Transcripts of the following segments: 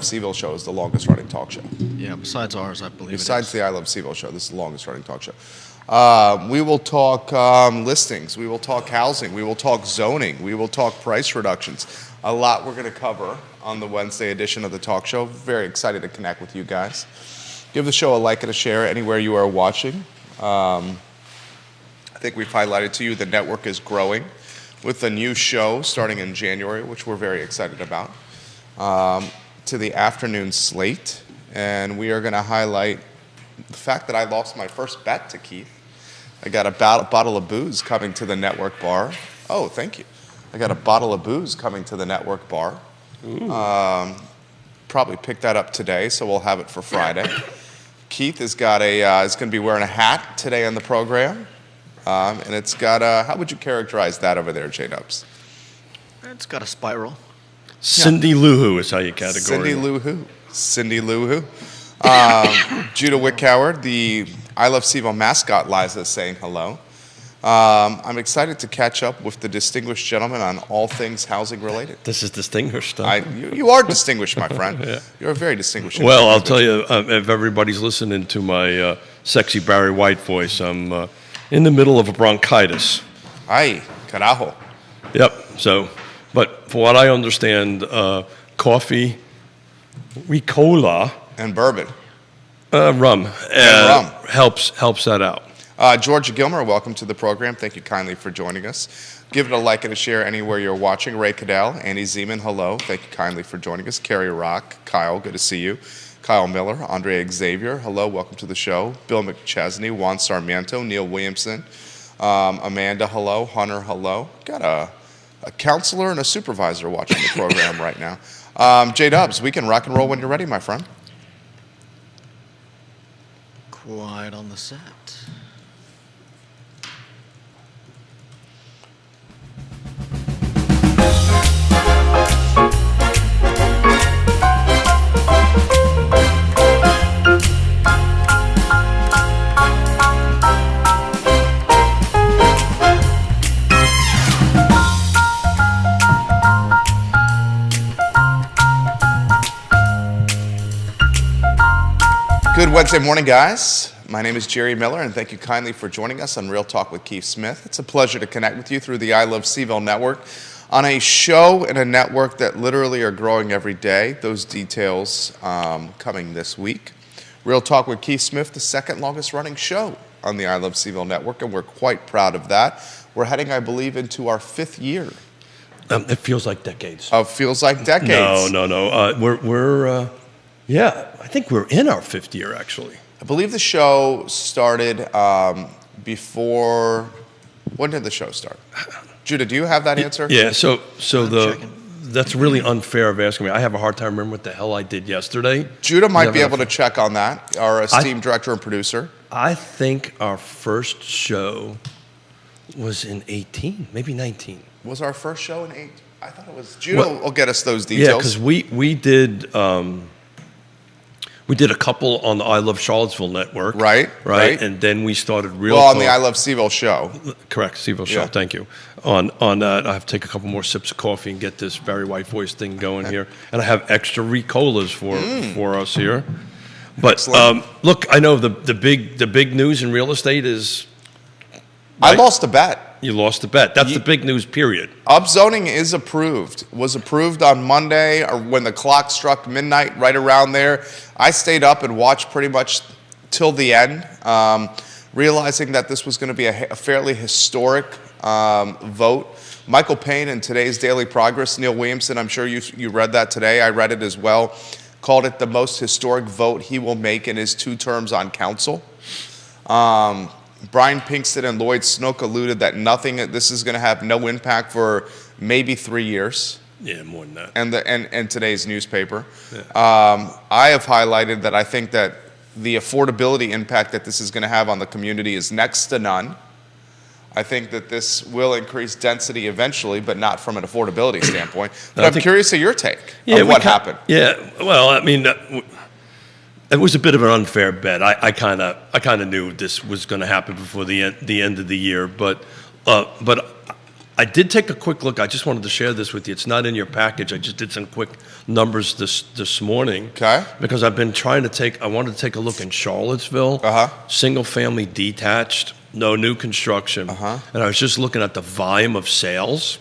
Seville show is the longest running talk show. Yeah, besides ours, I believe Besides it is. the I Love Seville show, this is the longest running talk show. We will talk listings. We will talk housing. We will talk zoning. We will talk price reductions. A lot we're going to cover on the Wednesday edition of the talk show. Very excited to connect with you guys. Give the show a like and a share anywhere you are watching. I think we've highlighted to you the network is growing with a new show starting in January, which we're very excited about, to the afternoon slate. And we are going to highlight the fact that I lost my first bet to Keith. I got a bottle of booze coming to the network bar. Oh, thank you. I got a bottle of booze coming to the network bar. Probably pick that up today, so we'll have it for Friday. Keith has got is going to be wearing a hat today on the program. And it's got how would you characterize that over there, J-Dubs? It's got a spiral. Cindy Lou Who is how you categorize Cindy it. Lou Who. Cindy Lou Who. Judah Wickhoward, the I Love Seville mascot, Liza, is saying hello. I'm excited to catch up with the distinguished gentleman on all things housing related. This is distinguished stuff. You are distinguished, my friend. Yeah. You're a very distinguished. Well, I'll tell you, if everybody's listening to my sexy Barry White voice, I'm in the middle of a bronchitis. Ay, carajo. Yep. So, but for what I understand, coffee, Ricola, and bourbon, rum, helps that out. Georgia Gilmer, welcome to the program. Thank you kindly for joining us. Give it a like and a share anywhere you're watching. Ray Cadell, Andy Zeman, hello. Thank you kindly for joining us. Carrie Rock, Kyle, good to see you. Kyle Miller, Andre Xavier, hello, welcome to the show. Bill McChesney, Juan Sarmiento, Neil Williamson, Amanda, hello. Hunter, hello. Got a counselor and a supervisor watching the program right now. J-Dubs, we can rock and roll when you're ready, my friend. Quiet on the set. Good Wednesday morning, guys. My name is Jerry Miller, and thank you kindly for joining us on Real Talk with Keith Smith. It's a pleasure to connect with you through the I Love Seville network on a show and a network that literally are growing every day. Those details coming this week. Real Talk with Keith Smith, the second longest running show on the I Love Seville network, and we're quite proud of that. We're heading, I believe, into our fifth year. It feels like decades. Feels like decades. No. Yeah, I think we're in our fifth year, actually. I believe the show started before. When did the show start? Judah, do you have that answer? Yeah. So that's really unfair of asking me. I have a hard time remembering what the hell I did yesterday. Judah might be able to check on that. Our esteemed director and producer. I think our first show was in 18, maybe 19. Was our first show in 8? I thought it was. Judah will get us those details. Yeah, because we did. We did a couple on the I Love Charlottesville network. Right. And then we started on the I Love Seville show. Correct, Seville show, thank you. On that, I have to take a couple more sips of coffee and get this Barry White voice thing going here. And I have extra Ricolas for us here. But look, I know the big news in real estate is... I lost a bet. You lost the bet. That's the big news, period. Upzoning is approved. Was approved on Monday, or when the clock struck midnight, right around there. I stayed up and watched pretty much till the end, realizing that this was going to be a fairly historic vote. Michael Payne in today's Daily Progress, Neil Williamson, I'm sure you read that today. I read it as well. Called it the most historic vote he will make in his 2 terms on council. Brian Pinkston and Lloyd Snook alluded that this is going to have no impact for maybe 3 years. Yeah, more than that. And today's newspaper. Yeah. I have highlighted that I think that the affordability impact that this is going to have on the community is next to none. I think that this will increase density eventually, but not from an affordability standpoint. But I'm curious of your take of what happened. Yeah, well, I mean... It was a bit of an unfair bet. I kind of knew this was going to happen before the end of the year, but I did take a quick look. I just wanted to share this with you. It's not in your package. I just did some quick numbers this morning. Okay. Because I've been trying to I wanted to take a look in Charlottesville. Single family detached, no new construction. And I was just looking at the volume of sales.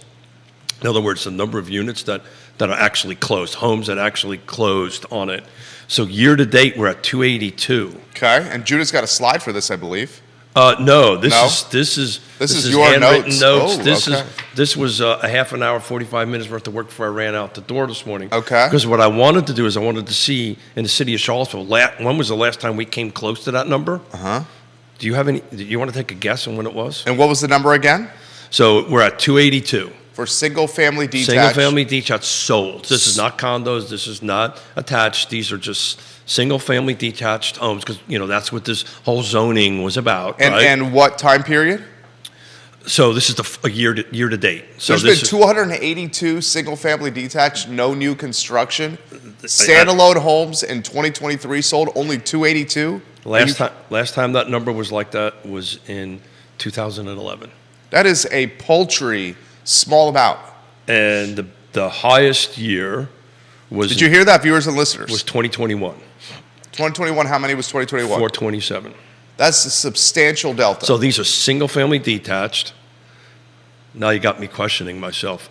In other words, the number of units that are actually closed, homes that actually closed on it. So year to date, we're at 282. Okay. And Judah's got a slide for this, I believe. No, this No? is your handwritten notes. notes. Oh, okay. This was a half an hour, 45 minutes worth of work before I ran out the door this morning. Okay. Because what I wanted to do is I wanted to see in the city of Charlottesville, when was the last time we came close to that number? Do you want to take a guess on when it was? And what was the number again? So we're at 282. For single-family detached. Single-family detached sold. This is not condos. This is not attached. These are just single-family detached homes because, that's what this whole zoning was about, And, right? and what time period? So this is a year to date. So There's this been 282 single-family detached, no new construction. Standalone homes in 2023 sold, only 282? Last time that number was like that was in 2011. That is a paltry small amount. And the highest year was Did you hear that, viewers and listeners? was 2021, 2021, how many was 2021? 427. That's a substantial delta. So these are single-family detached. Now you got me questioning myself.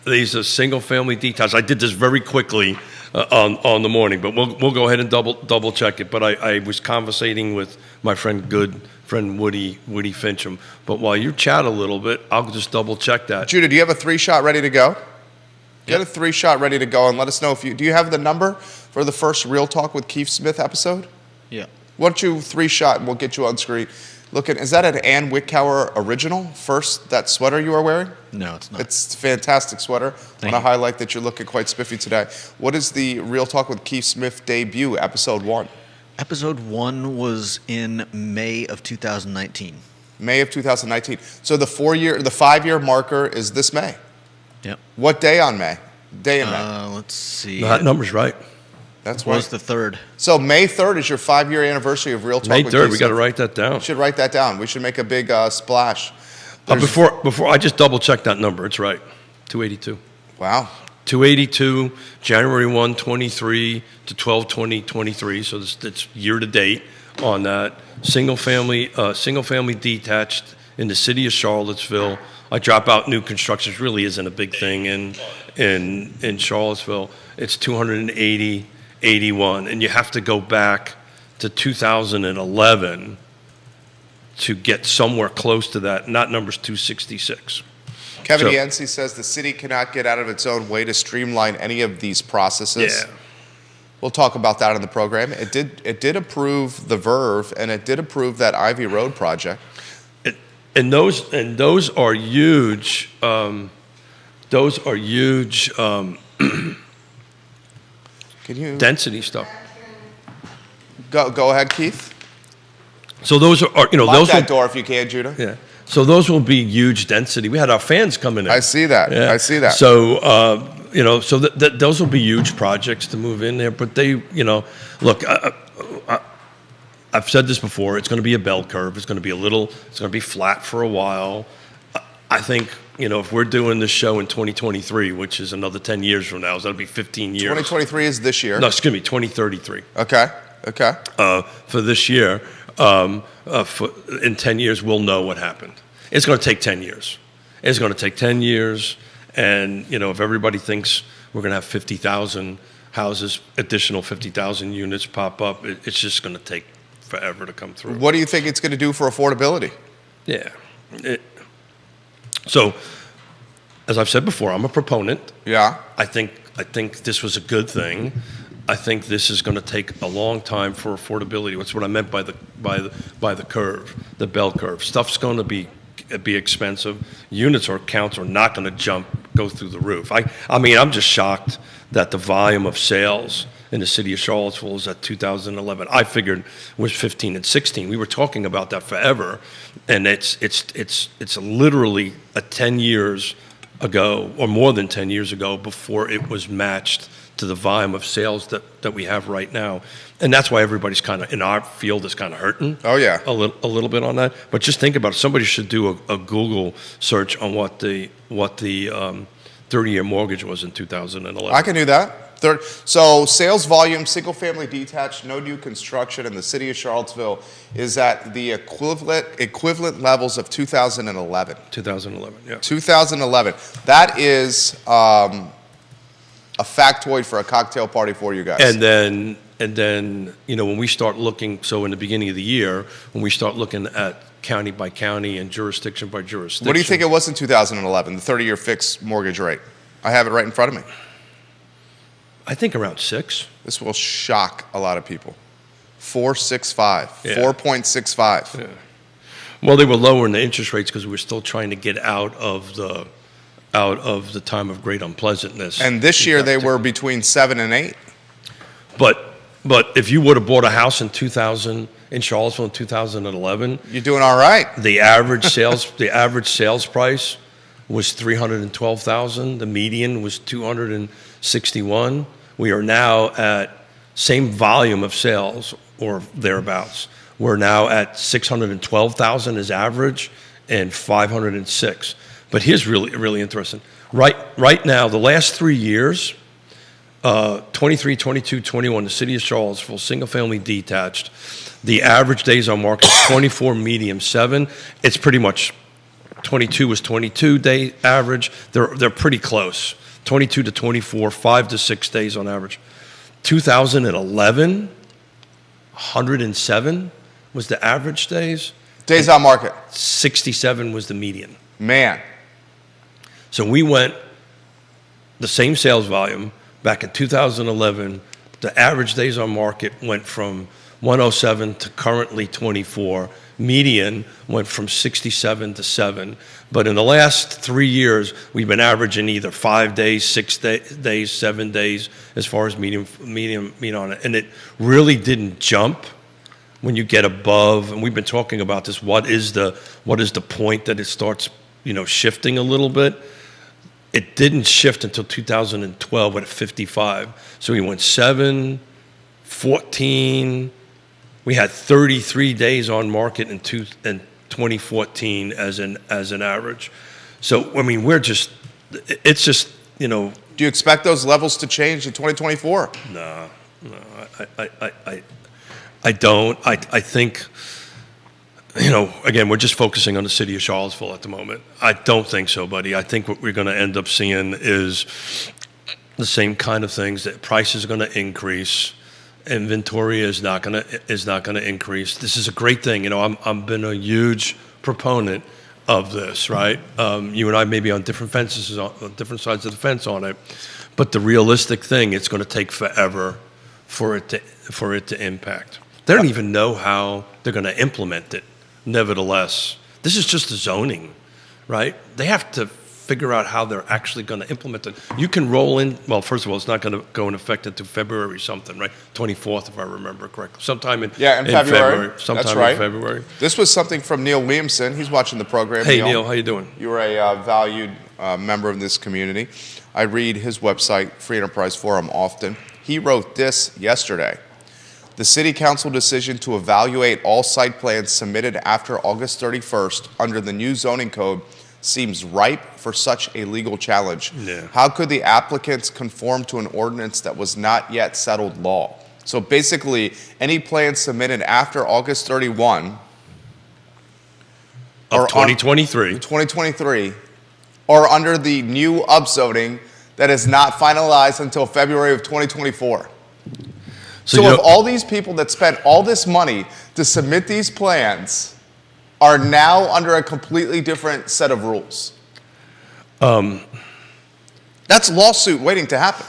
These are single-family detached. I did this very quickly on the morning, but we'll go ahead and double check it. But I was conversating with my friend Woody Fincham. But while you chat a little bit, I'll just double check that. Judah, do you have a 3-shot ready to go? Get a 3-shot ready to go and let us know do you have the number for the first Real Talk with Keith Smith episode? Yeah. Why don't you 3-shot and we'll get you on screen. Is that an Ann Wickhauer original? First, that sweater you are wearing? No, it's not. It's a fantastic sweater. I Thank want to you. highlight that you're looking quite spiffy today. What is the Real Talk with Keith Smith debut, episode 1? Episode 1 was in May of 2019. May of 2019. So the 5-year marker is this May. Yep. What day on May? Day in May. Let's see. No, that number's right. That's It was right. the 3rd. So May 3rd is your 5-year anniversary of Real Talk May with 3rd, Keith we got to Smith. write that down. We should write that down. We should make a big splash. Before I just double check that number, it's right. 282. Wow. 282, January 1, 23 to 12/20/23. So it's year to date on that. Single family detached in the city of Charlottesville. I drop out new construction. It really isn't a big thing in Charlottesville. It's 281, and you have to go back to 2011 to get somewhere close to that. And that number's 266. Kevin So- Yancey says the city cannot get out of its own way to streamline any of these processes. Yeah. We'll talk about that in the program. It did approve the Verve, and it did approve that Ivy Road project. And those are huge. Those are huge Can you density stuff. go ahead, Keith? So those are Lock those that will, door if you can, Judah. yeah. So those will be huge density. We had our fans coming in. I see that. Yeah. I see that. So so those will be huge projects to move in there. But they, look. I've said this before. It's going to be a bell curve. It's going to be it's going to be flat for a while. I think, if we're doing this show in 2023, which is another 10 years from now, that'll be 15 years. 2023 is this year. No, excuse me, 2033. Okay. For this year, in 10 years, we'll know what happened. It's going to take 10 years. It's going to take 10 years. And, if everybody thinks we're going to have 50,000 houses, additional 50,000 units pop up, it's just going to take forever to come through. What do you think it's going to do for affordability? Yeah. So, as I've said before, I'm a proponent. Yeah. I think this was a good thing. I think this is going to take a long time for affordability. That's what I meant by the curve, the bell curve. Stuff's going to be expensive. Units or counts are not going to go through the roof. I mean, I'm just shocked that the volume of sales in the city of Charlottesville is at 2011. I figured was 15 and 16. We were talking about that forever, and it's literally 10 years ago, or more than 10 years ago, before it was matched to the volume of sales that we have right now. And that's why everybody's kind of, in our field, is kind of hurting. Oh, yeah. A little bit on that. But just think about it. Somebody should do a Google search on what the 30-year mortgage was in 2011. I can do that. So sales volume, single-family detached, no new construction in the city of Charlottesville is at the equivalent levels of 2011. 2011, yeah. 2011. That is a factoid for a cocktail party for you guys. And then, when we start looking, so in the beginning of the year, when we start looking at county by county and jurisdiction by jurisdiction. What do you think it was in 2011, the 30-year fixed mortgage rate? I have it right in front of me. I think around 6. This will shock a lot of people. 4.65, Yeah. 4.65. Yeah. Well, they were lowering the interest rates because we were still trying to get out of the time of great unpleasantness. And this year they were between 7 and 8. But if you would have bought a house in Charlottesville in 2011, You're doing all right. the average sales price was $312,000. The median was $261,000. We are now at same volume of sales or thereabouts. We're now at $612,000 as average and $506,000. But here's really interesting. Right now, the last 3 years, 23, 22, 21, the city of Charlottesville, single-family detached, the average days on market is 24, medium 7. It's pretty much 22 was 22-day average. They're pretty close. 22 to 24, 5 to 6 days on average. 2011, 107 was the average days. Days on market. 67 was the median. Man. So we went the same sales volume back in 2011. The average days on market went from 107 to currently 24. Median went from 67 to 7. But in the last 3 years, we've been averaging either 5 days, 6 days, 7 days as far as median on it. And it really didn't jump when you get above. And we've been talking about this. What is the point that it starts, shifting a little bit? It didn't shift until 2012 at 55. So we went 7, 14. We had 33 days on market in 2014 as an average. So it's just. Do you expect those levels to change in 2024? No, I don't. I think. Again, we're just focusing on the city of Charlottesville at the moment. I don't think so, buddy. I think what we're going to end up seeing is the same kind of things. That price is going to increase, inventory is not going to increase. This is a great thing. I've been a huge proponent of this. Right? You and I may be on different fences, on different sides of the fence on it, but the realistic thing, it's going to take forever for it to impact. They don't even know how they're going to implement it. Nevertheless, this is just the zoning, right? They have to figure out how they're actually going to implement it. You can roll in, well, first of all, it's not going to go in effect until February something, right? 24th, if I remember correctly. Sometime in February. Sometime That's right. in February. This was something from Neil Williamson. He's watching the program. Hey, Neil, how you doing? You are a valued member of this community. I read his website, Free Enterprise Forum, often. He wrote this yesterday. The City Council decision to evaluate all site plans submitted after August 31st under the new zoning code seems ripe for such a legal challenge. Yeah. How could the applicants conform to an ordinance that was not yet settled law? So basically, any plans submitted after August 31 of 2023. 2023 or under the new upzoning that is not finalized until February of 2024. So if all these people that spent all this money to submit these plans are now under a completely different set of rules, that's lawsuit waiting to happen.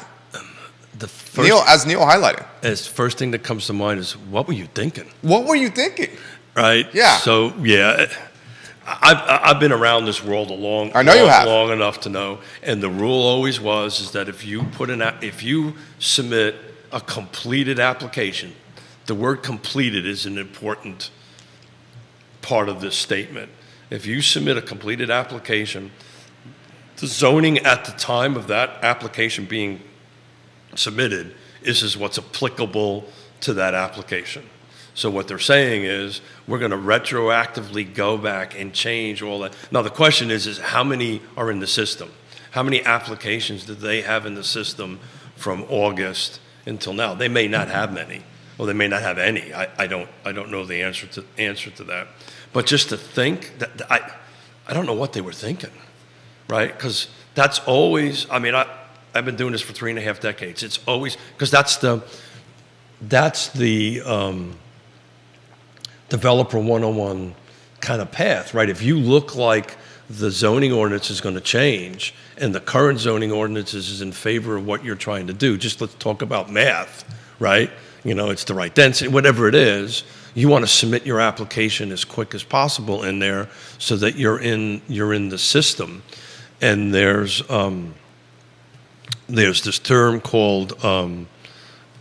As Neil highlighted. As first thing that comes to mind is, what were you thinking? What were you thinking? Right? Yeah. So, yeah, I've been around this world long enough to know, and the rule always was that if you submit a completed application, the word completed is an important part of this statement. If you submit a completed application, the zoning at the time of that application being submitted is what's applicable to that application. So what they're saying is we're going to retroactively go back and change all that. Now the question is how many are in the system? How many applications do they have in the system from August until now? They may not have many, or they may not have any. I don't know the answer to that. But just to think that I don't know what they were thinking, right? Because that's always. I mean, I've been doing this for 3.5 decades. It's always because that's the developer 101 kind of path, right? If you look like the zoning ordinance is going to change and the current zoning ordinance is in favor of what you're trying to do, just let's talk about math, right? You know, it's the right density, whatever it is, you want to submit your application as quick as possible in there so that you're in the system. And there's this term called, oh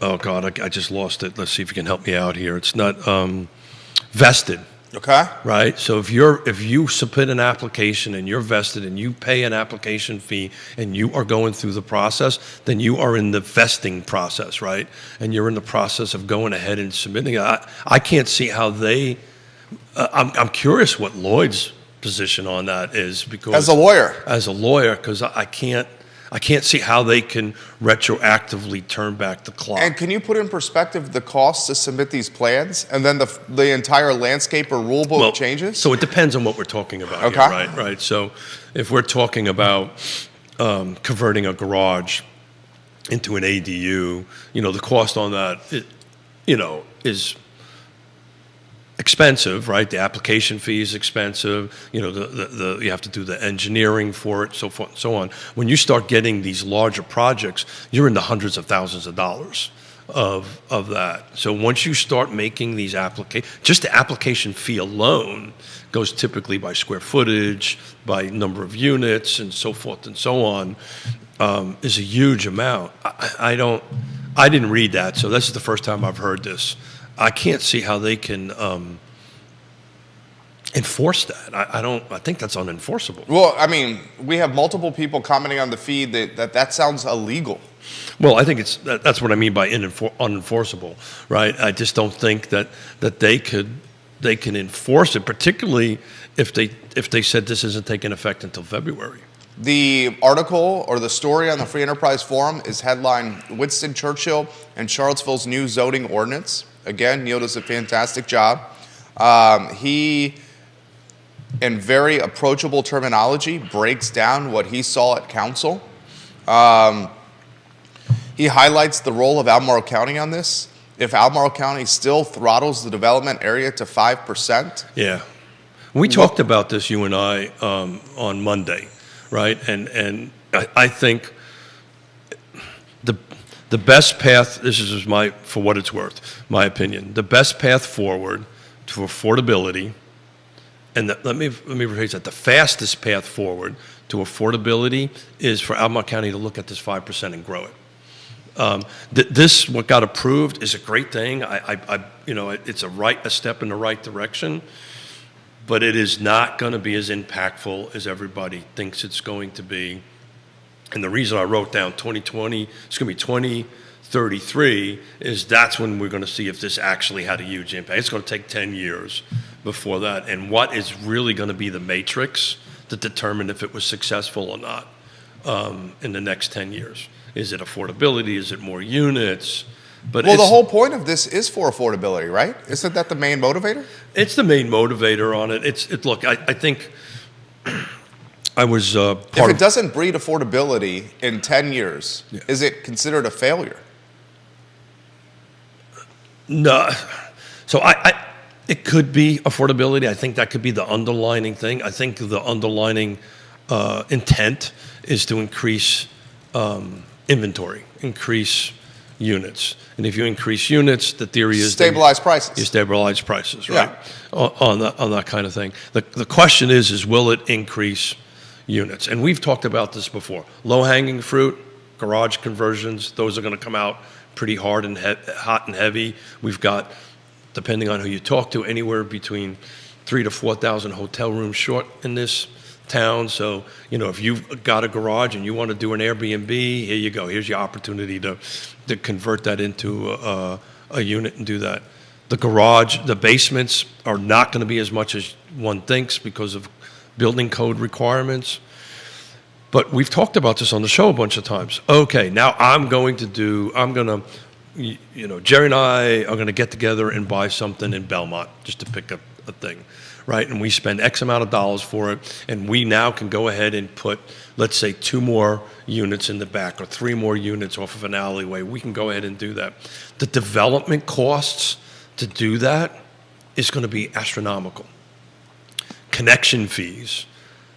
God, I just lost it. Let's see if you can help me out here. It's not vested. Okay. Right. So if you submit an application and you're vested and you pay an application fee and you are going through the process, then you are in the vesting process, right? And you're in the process of going ahead and submitting. I can't see how they. I'm curious what Lloyd's position on that is because As a lawyer, because I can't see how they can retroactively turn back the clock. And can you put in perspective the cost to submit these plans, and then the entire landscape or rule book changes? So it depends on what we're talking about Okay. here, right? So if we're talking about converting a garage into an ADU, the cost on that, is expensive, right? The application fee is expensive. You have to do the engineering for it, so forth and so on. When you start getting these larger projects, you're in the hundreds of thousands of dollars of that. So once you start making these just the application fee alone goes typically by square footage, by number of units, and so forth and so on, is a huge amount. I didn't read that, so this is the first time I've heard this. I can't see how they can enforce that. I think that's unenforceable. Well, I mean, we have multiple people commenting on the feed that sounds illegal. Well, I think that's what I mean by unenforceable, right? I just don't think that they can enforce it, particularly if they said this isn't taking effect until February. The article or the story on the Free Enterprise Forum is headlined Winston Churchill and Charlottesville's new zoning ordinance. Again, Neil does a fantastic job. He, in very approachable terminology, breaks down what he saw at council. He highlights the role of Albemarle County on this. If Albemarle County still throttles the development area to 5%. Yeah. We talked about this, you and I, on Monday, right? And I think the best path, this is for what it's worth, my opinion, the best path forward to affordability, and let me rephrase that, the fastest path forward to affordability is for Albemarle County to look at this 5% and grow it. What got approved is a great thing. It's a step in the right direction, but it is not going to be as impactful as everybody thinks it's going to be. And the reason I wrote down 2020, it's going to be 2033, is that's when we're going to see if this actually had a huge impact. It's going to take 10 years before that. And what is really going to be the matrix to determine if it was successful or not in the next 10 years? Is it affordability? Is it more units? But the whole point of this is for affordability, right? Isn't that the main motivator? It's the main motivator on it. Look, I think I was If it doesn't breed affordability in 10 years, is it considered a failure? No. So it could be affordability. I think that could be the underlining thing. I think the underlining intent is to increase inventory, increase units. And if you increase units, the theory is stabilize prices. You stabilize prices, right? Yeah. On that kind of thing. The question is will it increase units? And we've talked about this before. Low-hanging fruit, garage conversions, those are going to come out pretty hard and hot and heavy. We've got, depending on who you talk to, anywhere between 3,000 to 4,000 hotel rooms short in this town. So, if you've got a garage and you want to do an Airbnb, here you go. Here's your opportunity to convert that into a unit and do that. The garage, the basements are not going to be as much as one thinks because of building code requirements. But we've talked about this on the show a bunch of times. Okay, now Jerry and I are going to get together and buy something in Belmont, just to pick a thing, right? And we spend X amount of dollars for it, and we now can go ahead and put, let's say, 2 more units in the back or 3 more units off of an alleyway. We can go ahead and do that. The development costs to do that is going to be astronomical. Connection fees,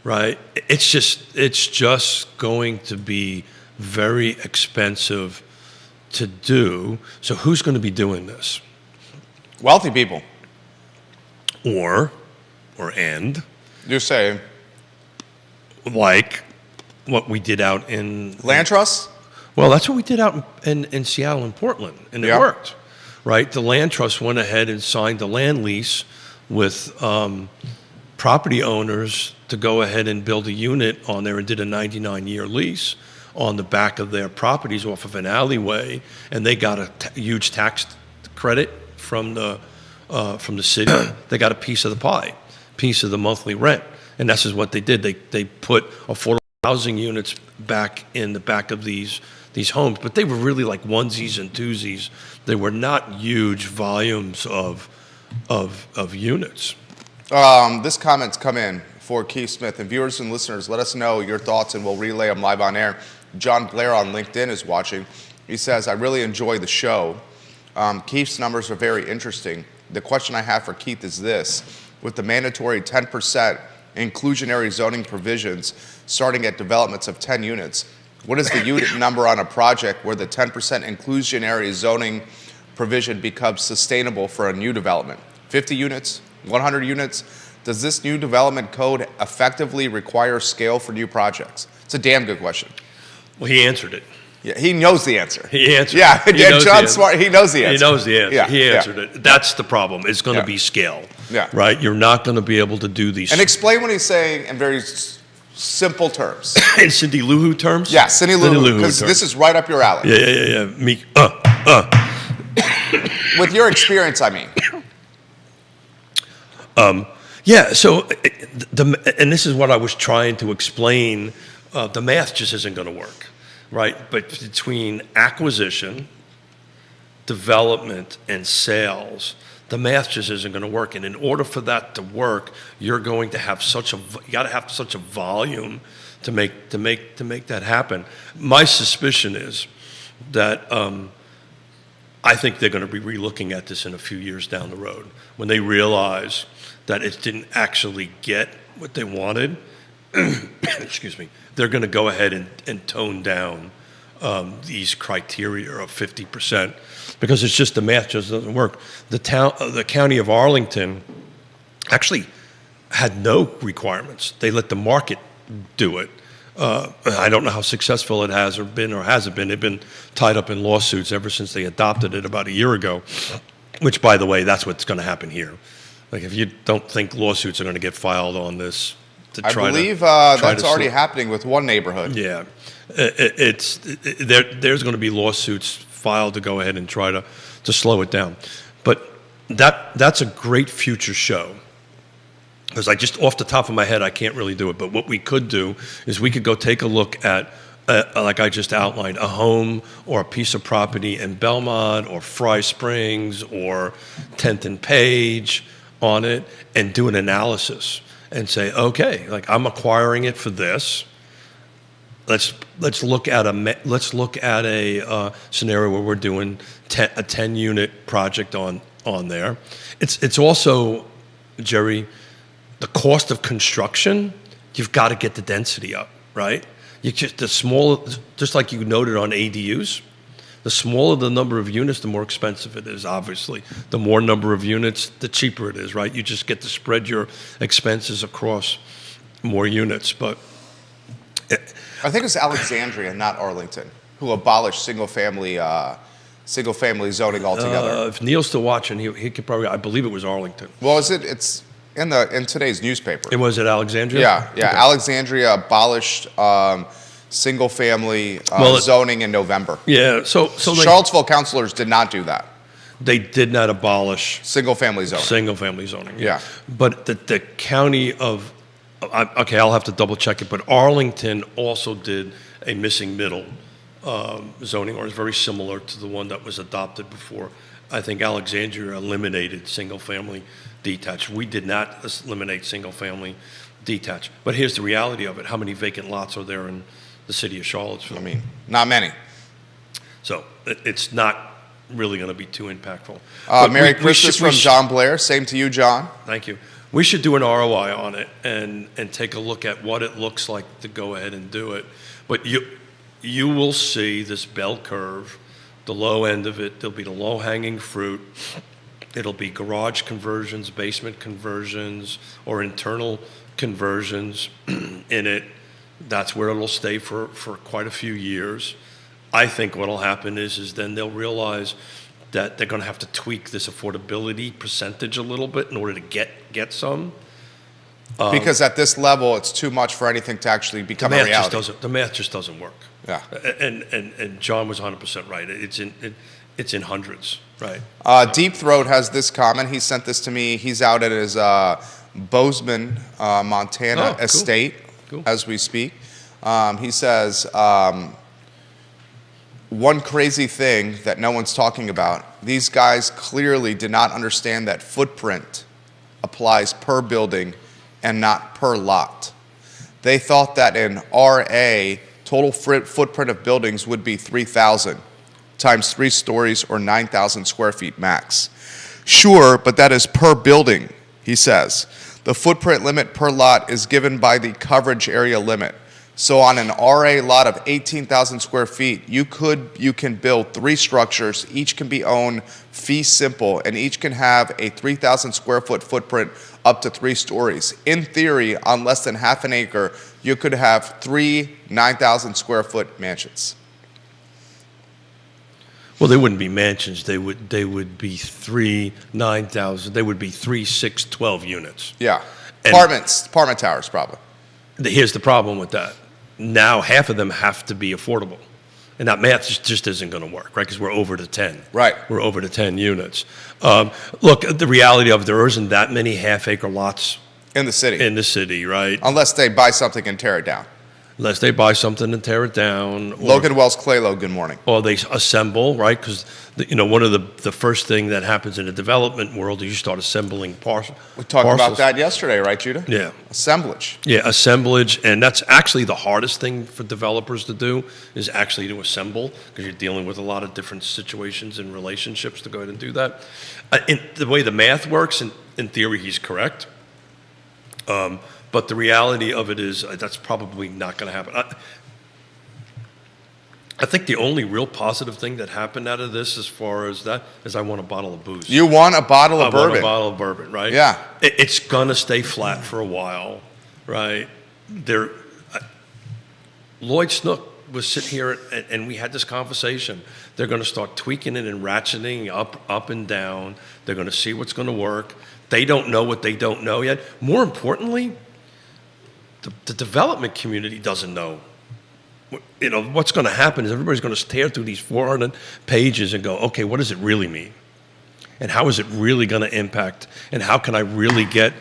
right? It's just going to be very expensive to do. So who's going to be doing this? Wealthy people. And You're saying like what we did out in land trusts? Well, that's what we did out in Seattle and Portland, and it Yeah. worked, right? The land trust went ahead and signed a land lease with property owners to go ahead and build a unit on there, and did a 99-year lease on the back of their properties off of an alleyway, and they got a huge tax credit from the city. They got a piece of the pie, piece of the monthly rent, and this is what they did. They put affordable housing units back in the back of these homes, but they were really like onesies and twosies. They were not huge volumes of units. This comment's come in for Keith Smith. And viewers and listeners, let us know your thoughts and we'll relay them live on air. John Blair on LinkedIn is watching. He says, I really enjoy the show. Keith's numbers are very interesting. The question I have for Keith is this. With the mandatory 10% inclusionary zoning provisions starting at developments of 10 units, what is the unit number on a project where the 10% inclusionary zoning provision becomes sustainable for a new development? 50 units? 100 units? Does this new development code effectively require scale for new projects? It's a damn good question. Well, he answered it. Yeah, he knows the answer. He answered Yeah, it. yeah, John's smart. He knows the answer. He knows the answer. Yeah, He yeah. answered it. That's the problem. It's going to Yeah. be scale. Yeah. Right? You're not going to be able to do these. And explain what he's saying in very simple terms. In Cindy Lou Who terms? Yeah, Cindy Lou Who, because terms. this is right up your alley. Yeah. Me. With your experience, I mean. Yeah. So, and this is what I was trying to explain. The math just isn't going to work, right? But between acquisition, development, and sales, the math just isn't going to work. And in order for that to work, you're going to have you got to have such a volume to make that happen. My suspicion is that I think they're going to be relooking at this in a few years down the road when they realize that it didn't actually get what they wanted. Excuse me. They're going to go ahead and tone down these criteria of 50% because it's just the math just doesn't work. The county of Arlington actually had no requirements. They let the market do it. I don't know how successful it has or been or hasn't been. They've been tied up in lawsuits ever since they adopted it about a year ago, which, by the way, that's what's going to happen here. Like, if you don't think lawsuits are going to get filed on this, I believe that's already happening with one neighborhood. Yeah, there's going to be lawsuits filed to go ahead and try to slow it down. But that's a great future show. Because I just off the top of my head, I can't really do it. But what we could do is we could go take a look at, like I just outlined, a home or a piece of property in Belmont or Fry Springs or 10th and Page on it and do an analysis and say, okay, like I'm acquiring it for this. Let's look at a scenario where we're doing a 10-unit project on there. It's also, Jerry, the cost of construction. You've got to get the density up, right? Just like you noted on ADUs. The smaller the number of units, the more expensive it is, obviously. The more number of units, the cheaper it is, right? You just get to spread your expenses across more units. But I think it's Alexandria, not Arlington, who abolished single-family zoning altogether. If Neil's still watching, he could probably, I believe it was Arlington. Well, it's in today's newspaper. It was at Alexandria? Yeah. Okay. Alexandria abolished single-family zoning in November. Yeah, so Charlottesville councilors did not do that. they did not abolish Single-family zoning. single-family zoning. Yeah. But the county of, okay, I'll have to double-check it, but Arlington also did a missing middle zoning ordinance, very similar to the one that was adopted before. I think Alexandria eliminated single-family detached. We did not eliminate single-family detached. But here's the reality of it. How many vacant lots are there in the city of Charlottesville? I mean, not many. So it's not really going to be too impactful. But Merry we Christmas should- from John Blair. Same to you, John. Thank you. We should do an ROI on it and take a look at what it looks like to go ahead and do it. But you will see this bell curve, the low end of it. There'll be the low-hanging fruit. It'll be garage conversions, basement conversions, or internal conversions in it. That's where it'll stay for quite a few years. I think what'll happen is then they'll realize that they're going to have to tweak this affordability percentage a little bit in order to get some. Because at this level, it's too much for anything to actually become a reality. The math just doesn't work. Yeah. And John was 100% right. It's in hundreds, right? Deep Throat has this comment. He sent this to me. He's out at his Bozeman, Montana Oh, cool. estate Cool. as we speak. He says, one crazy thing that no one's talking about, these guys clearly did not understand that footprint applies per building and not per lot. They thought that in RA, total footprint of buildings would be 3,000 times 3 stories or 9,000 square feet max. Sure, but that is per building, he says. The footprint limit per lot is given by the coverage area limit. So on an RA lot of 18,000 square feet, you can build 3 structures. Each can be owned fee simple, and each can have a 3,000 square foot footprint up to 3 stories. In theory, on less than half an acre, you could have 3 9,000 square foot mansions. Well, they wouldn't be mansions. They would be 3 9,000. They would be 3 6 12 units. Yeah, And- apartment towers probably. Here's the problem with that. Now half of them have to be affordable. And that math just isn't going to work, right? Because we're over to 10. Right. We're over to 10 units. Look, the reality of there isn't that many half-acre lots In the city, in the city, right? unless they buy something and tear it down. Unless they buy something and tear it down. Or, Logan Wells Claylow, good morning. Or they assemble, right? Because, one of the first thing that happens in the development world is you start assembling parcels. We talked about that yesterday, right, Judah? Yeah. Assemblage. Yeah, assemblage, and that's actually the hardest thing for developers to do is actually to assemble because you're dealing with a lot of different situations and relationships to go ahead and do that. The way the math works, in theory, he's correct. But the reality of it is that's probably not going to happen. I think the only real positive thing that happened out of this as far as that is I want a bottle of booze. You want a bottle of I want bourbon. a bottle of bourbon, right? Yeah. It's going to stay flat for a while, right? Lloyd Snook was sitting here and we had this conversation. They're going to start tweaking it and ratcheting up and down. They're going to see what's going to work. They don't know what they don't know yet. More importantly, the development community doesn't know. What's going to happen is everybody's going to stare through these 400 pages and go, okay, what does it really mean? And how is it really going to impact? And how can I really get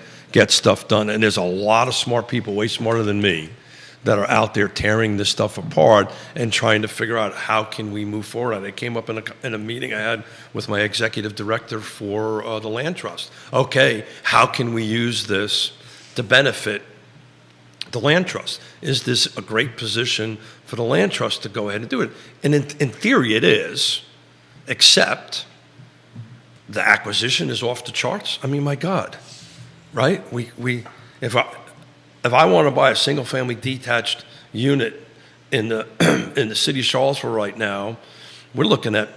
stuff done? And there's a lot of smart people, way smarter than me, that are out there tearing this stuff apart and trying to figure out how can we move forward. It came up in a meeting I had with my executive director for the land trust. Okay, how can we use this to benefit the land trust? Is this a great position for the land trust to go ahead and do it? And in theory, it is, except the acquisition is off the charts. I mean, my God, right? If I want to buy a single-family detached unit in the in the city of Charlottesville right now, we're looking at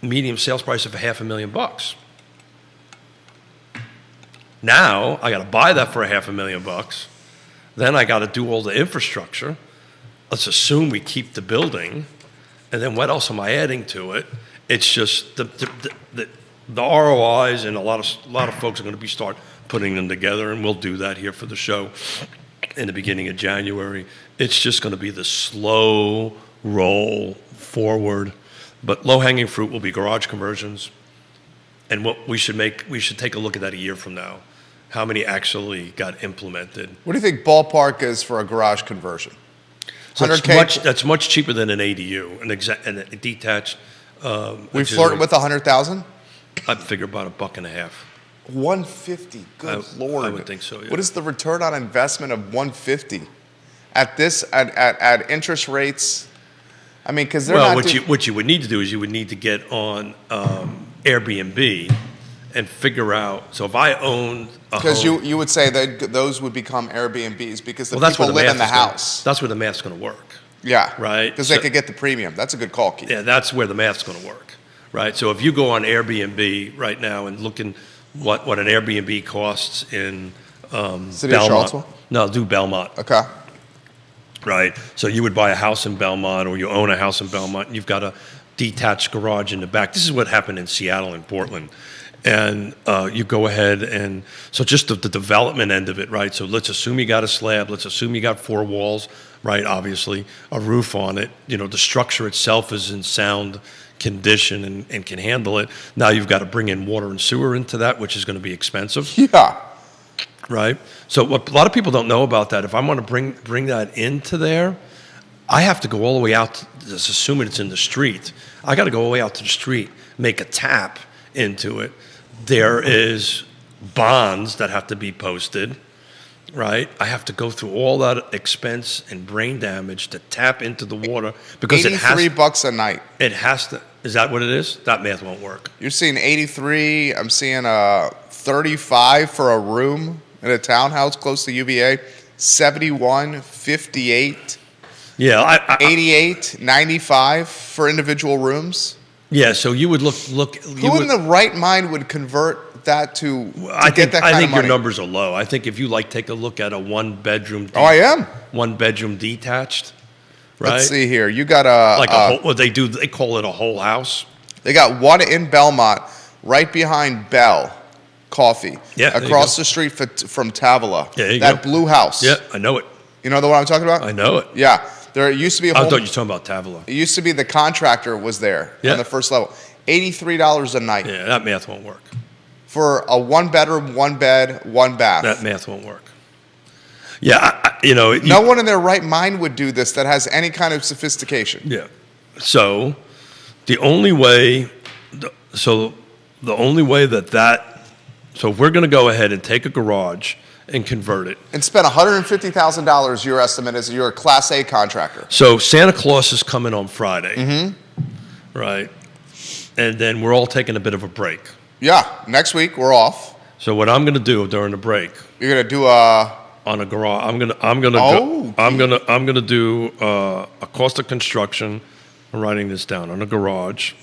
median sales price of $500,000. Now I got to buy that for $500,000. Then I got to do all the infrastructure. Let's assume we keep the building, and then what else am I adding to it? It's just the ROIs, and a lot of folks are going to start putting them together, and we'll do that here for the show in the beginning of January. It's just going to be the slow roll forward, but low-hanging fruit will be garage conversions. And what we should take a look at that a year from now. How many actually got implemented? What do you think ballpark is for a garage conversion? So 100K? that's much cheaper than an ADU, and a detached. We flirted with 100,000? I'd figure about $1.50. 150. Good Lord. I would think so, yeah. What is the return on investment of 150 at interest rates? I mean, because they're Well, not. what you would need to do is you would need to get on Airbnb and figure out. So if I owned a Because home, you would say that those would become Airbnbs because the well, that's people where the live in math the is gonna- house. That's where the math's going to work. Yeah. Right. Because So- they could get the premium. That's a good call, Keith. Yeah, that's where the math's going to work, right? So if you go on Airbnb right now and look in what an Airbnb costs in City of Belmont. Charlottesville? No, do Belmont, Okay. right? So you would buy a house in Belmont, or you own a house in Belmont, and you've got a detached garage in the back. This is what happened in Seattle and Portland. And you go ahead and, so just the development end of it, right? So let's assume you got a slab, let's assume you got 4 walls, right, obviously, a roof on it. You know, the structure itself is in sound condition and can handle it. Now you've got to bring in water and sewer into that, which is going to be expensive, Yeah. right? So what a lot of people don't know about that, if I want to bring that into there, I have to go all the way out, just assuming it's in the street. I got to go all the way out to the street, make a tap into it. There is bonds that have to be posted, right? I have to go through all that expense and brain damage to tap into the water because $83 a night. it has to. Is that what it is? That math won't work. You're seeing 83. I'm seeing 35 for a room in a townhouse close to UVA. 71, 58, Yeah, 88, 95 for individual rooms. yeah. So you would look. Who in the right mind would convert that to I get think that kind I think of money? your numbers are low. I think if you take a look at a 1-bedroom. Oh, I am. 1-bedroom detached, right? Let's see here. You got a Like a whole, what they do, they call it a whole house. They got one in Belmont, right behind Bell Coffee, Yeah, there you across go. the street from Tavola. There you that go. blue house. Yeah, I know it. You know the one I'm talking about? I know it. Yeah. There used to be a I home. thought you were talking about Tavola. It used to be the contractor was there Yeah. on the first level. $83 a night Yeah, that math won't work. for a 1-bedroom, 1-bed, 1-bath. That math won't work. Yeah, you know. No one in their right mind would do this that has any kind of sophistication. Yeah. So the only way, so if we're going to go ahead and take a garage and convert it. And spend $150,000, your estimate is you're a Class A contractor. So Santa Claus is coming on Friday, right? And then we're all taking a bit of a break. Yeah, next week we're off. So what I'm going to do during the break You're gonna do a on a garage, I'm gonna do a cost of construction. I'm writing this down on a garage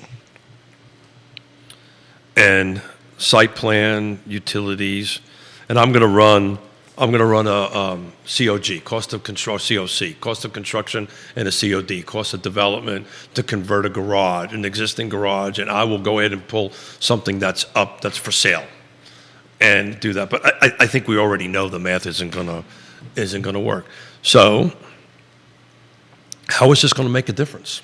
and site plan, utilities, and I'm gonna run a COG, cost of construction, COC, cost of construction, and a COD, cost of development to convert a garage, an existing garage, and I will go ahead and pull something that's for sale, and do that. But I think we already know the math isn't gonna work. So, how is this going to make a difference?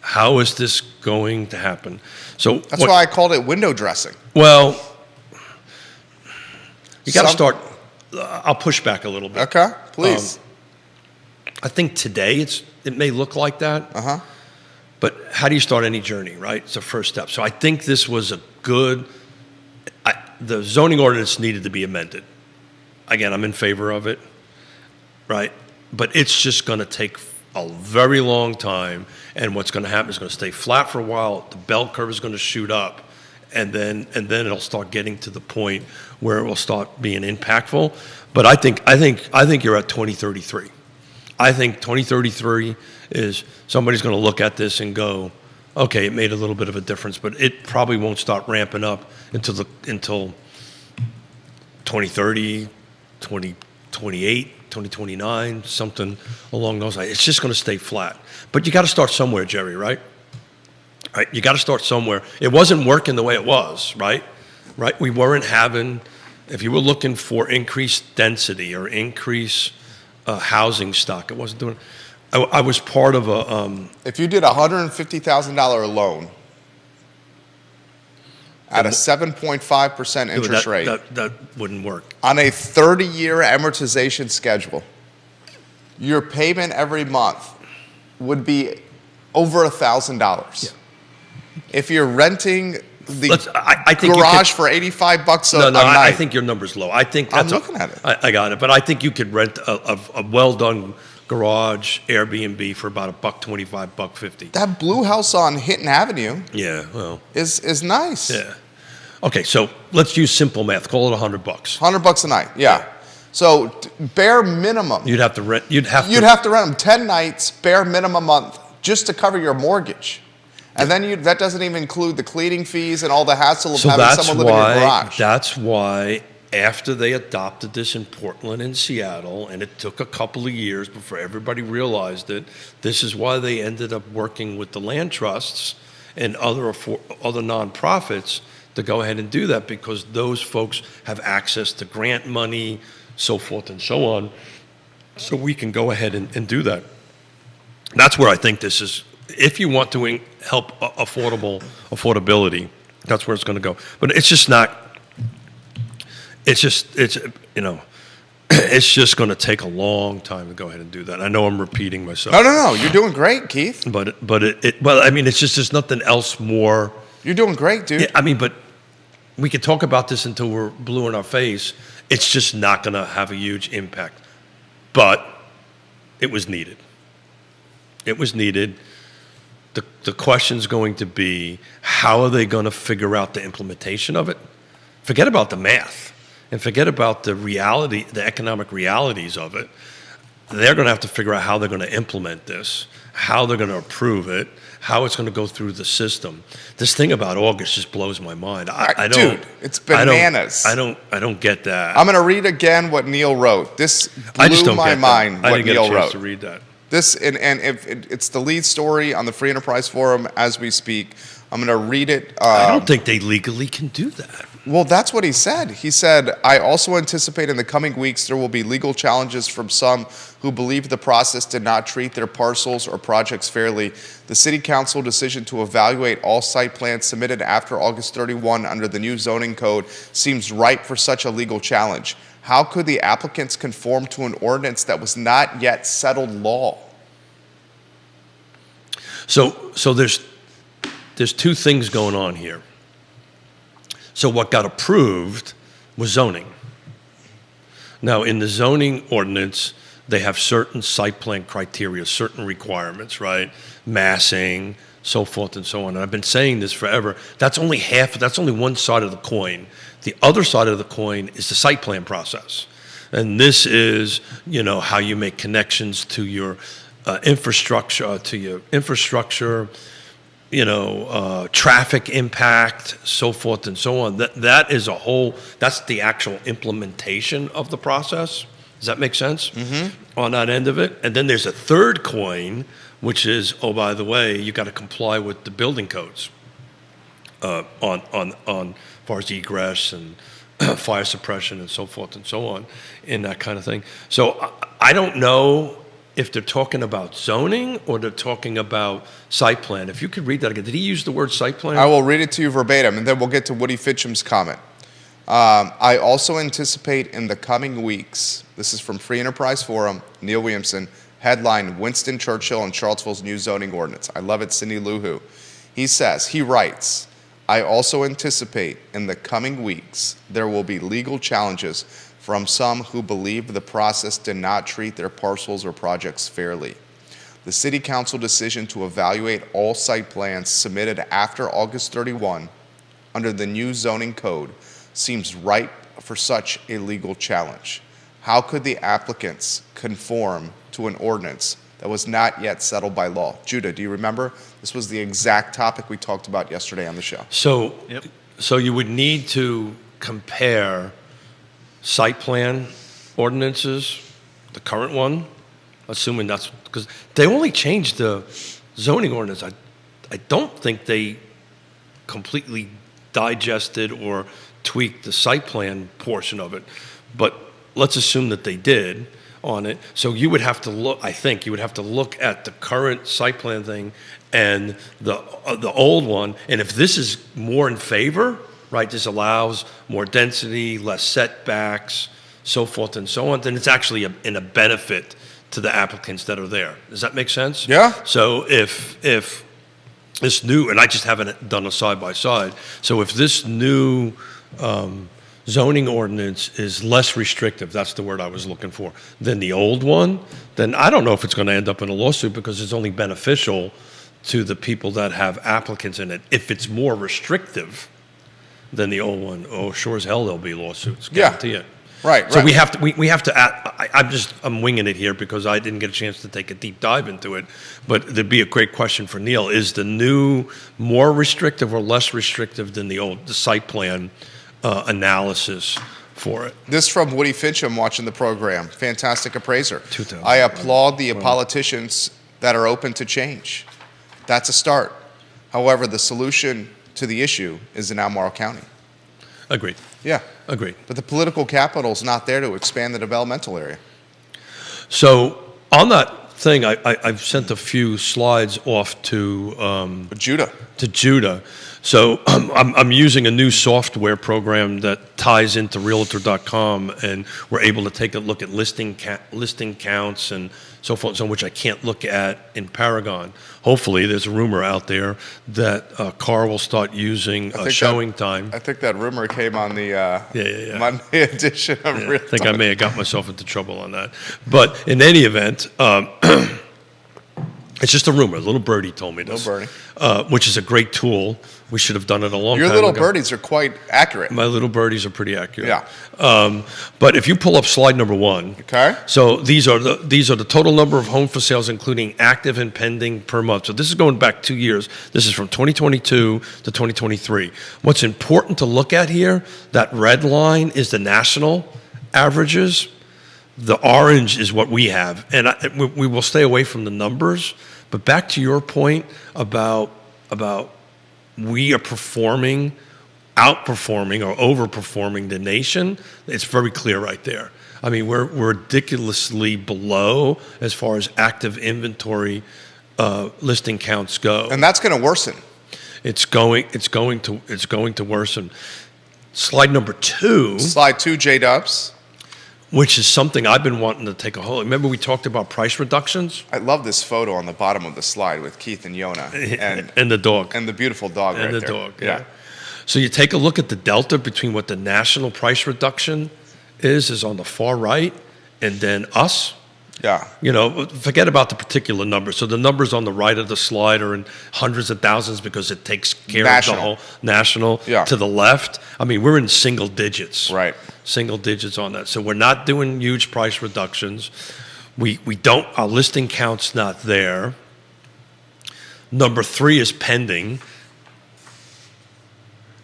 How is this going to happen? So That's why I called it window dressing. Well, you got to Some- start. I'll push back a little bit. Okay, please. I think today it may look like that, Uh-huh. but how do you start any journey, right? It's the first step. So I think this was a good. The zoning ordinance needed to be amended. Again, I'm in favor of it, right? But it's just going to take a very long time, and what's going to happen is going to stay flat for a while. The bell curve is going to shoot up, and then it'll start getting to the point where it will start being impactful. But I think you're at 2033. I think 2033 is somebody's going to look at this and go, okay, it made a little bit of a difference, but it probably won't start ramping up until 2030, 2028, 2029, something along those lines. It's just going to stay flat. But you got to start somewhere, Jerry, right? Right? You got to start somewhere. It wasn't working the way it was, right? Right? We weren't having, if you were looking for increased density or increased housing stock, it wasn't doing. I was part of a. If you did a $150,000 loan at a 7.5% interest rate That wouldn't work. on a 30-year amortization schedule, your payment every month would be over $1,000. Yeah. If you're renting the I think garage for $85 No, a night, I think your number's low. I think I'm that's looking at it. I got it, but I think you could rent a well-done garage Airbnb for about $125, $150. that blue house on Hinton Avenue Yeah, well, is nice. yeah. Okay, so let's use simple math. Call it $100. $100 a night. Yeah. So bare minimum, You'd have to rent. You'd have to rent them 10 nights, bare minimum month, just to cover your mortgage. And then that doesn't even include the cleaning fees and all the hassle of So having that's someone live in your why. garage. That's why after they adopted this in Portland and Seattle, and it took a couple of years before everybody realized it. This is why they ended up working with the land trusts and other nonprofits to go ahead and do that, because those folks have access to grant money, so forth and so on. So we can go ahead and do that. That's where I think this is. If you want to help affordability, that's where it's going to go. But it's just not. It's just it's going to take a long time to go ahead and do that. I know I'm repeating myself. No. You're doing great, Keith. But I mean, it's just there's nothing else more. You're doing great, dude. Yeah, I mean, but we could talk about this until we're blue in our face. It's just not going to have a huge impact. But it was needed. It was needed. The question's going to be, how are they going to figure out the implementation of it? Forget about the math and forget about the reality, the economic realities of it. They're going to have to figure out how they're going to implement this, how they're going to approve it, how it's going to go through the system. This thing about August just blows my mind. I don't. Dude, it's bananas. I don't get that. I'm going to read again what Neil wrote. This I just blew don't my get that. mind, I what didn't get Neil a chance wrote. to read that. This and if it's the lead story on the Free Enterprise Forum as we speak. I'm going to read it. I don't think they legally can do that. Well, that's what he said. He said, I also anticipate in the coming weeks there will be legal challenges from some who believe the process did not treat their parcels or projects fairly. The City Council decision to evaluate all site plans submitted after August 31 under the new zoning code seems ripe for such a legal challenge. How could the applicants conform to an ordinance that was not yet settled law? So there's two things going on here. So what got approved was zoning. Now, in the zoning ordinance, they have certain site plan criteria, certain requirements, right? Massing, so forth and so on. And I've been saying this forever. That's only one side of the coin. The other side of the coin is the site plan process. And this is, how you make connections to your infrastructure, traffic impact, so forth and so on. That is that's the actual implementation of the process. Does that make sense? Mm-hmm. On that end of it? And then there's a third coin, which is, oh, by the way, you got to comply with the building codes on far as egress and fire suppression and so forth and so on, in that kind of thing. So I don't know if they're talking about zoning or they're talking about site plan. If you could read that again. Did he use the word site plan? I will read it to you verbatim, and then we'll get to Woody Fitcham's comment. I also anticipate in the coming weeks, this is from Free Enterprise Forum, Neil Williamson, headline, Winston Churchill and Charlottesville's new zoning ordinance. I love it, Cindy Lou Who. He writes, I also anticipate in the coming weeks there will be legal challenges from some who believe the process did not treat their parcels or projects fairly. The City Council decision to evaluate all site plans submitted after August 31 under the new zoning code seems ripe for such a legal challenge. How could the applicants conform to an ordinance that was not yet settled by law? Judah, do you remember? This was the exact topic we talked about yesterday on the show. So you would need to compare site plan ordinances, the current one, assuming that's because they only changed the zoning ordinance, I I don't think they completely digested or tweaked the site plan portion of it, but let's assume that they did on it. So you would have to look, I think you would have to look at the current site plan thing and the old one, and if this is more in favor, right, this allows more density, less setbacks, so forth and so on, then it's actually in a benefit to the applicants that are there. Does that make sense? Yeah. So if this new, and I just haven't done a side-by-side, so if this new zoning ordinance is less restrictive, that's the word I was looking for, than the old one, then I don't know if it's going to end up in a lawsuit because it's only beneficial to the people that have applicants in it. If it's more restrictive than the old one, oh, sure as hell there'll be lawsuits, guarantee it. Right. So we have to, I'm winging it here because I didn't get a chance to take a deep dive into it, but there'd be a great question for Neil. Is the new more restrictive or less restrictive than the old, the site plan analysis for it? This from Woody Fincham watching the program. Fantastic appraiser. 2000. I applaud the politicians that are open to change. That's a start. However, the solution to the issue is in Albemarle County. Agreed. Yeah. Agreed. But the political capital is not there to expand the developmental area. So on that thing, I've sent a few slides off to Judah. So I'm using a new software program that ties into Realtor.com, and we're able to take a look at listing counts and so forth, so which I can't look at in Paragon. Hopefully, there's a rumor out there that Carr will start using showing time. I think that rumor came on the Yeah. Monday edition of Real I think I Talk. may have got myself into trouble on that. But in any event, it's just a rumor. Little Birdie told me this. Little Which is a great tool. We should have done it a long Your time little ago. birdies are quite accurate. My little birdies are pretty accurate. Yeah. But if you pull up slide number 1, Okay. so these are the total number of home for sales, including active and pending per month. So this is going back 2 years. This is from 2022 to 2023. What's important to look at here, that red line is the national averages. The orange is what we have, and we will stay away from the numbers. But back to your point about we are outperforming or overperforming the nation, it's very clear right there. I mean, we're ridiculously below as far as active inventory listing counts go. And that's going to worsen. It's going to worsen. Slide number 2. Slide 2, J-Dubs. Which is something I've been wanting to take a hold. Remember we talked about price reductions? I love this photo on the bottom of the slide with Keith and Yona And the dog. and the beautiful dog And right the there. dog, yeah. So you take a look at the delta between what the national price reduction is on the far right, and then us. Yeah. You know, forget about the particular numbers. So the numbers on the right of the slide are in hundreds of thousands because it takes care National. of the whole national. Yeah. To the left, I mean, we're in single digits. Right. Single digits on that. So we're not doing huge price reductions. We don't, our listing count's not there. Number 3 is pending.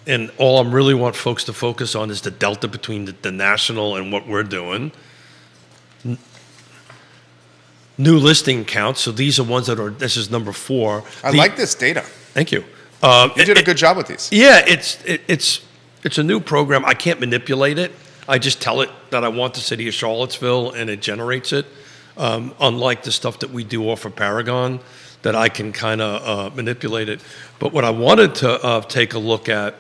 And all I really want folks to focus on is the delta between the national and what we're doing. New listing counts, so these are ones this is number 4. I like this data. Thank you. You did a good job with these. Yeah, it's a new program. I can't manipulate it. I just tell it that I want the city of Charlottesville, and it generates it. Unlike the stuff that we do off of Paragon, that I can kind of manipulate it. But what I wanted to take a look at,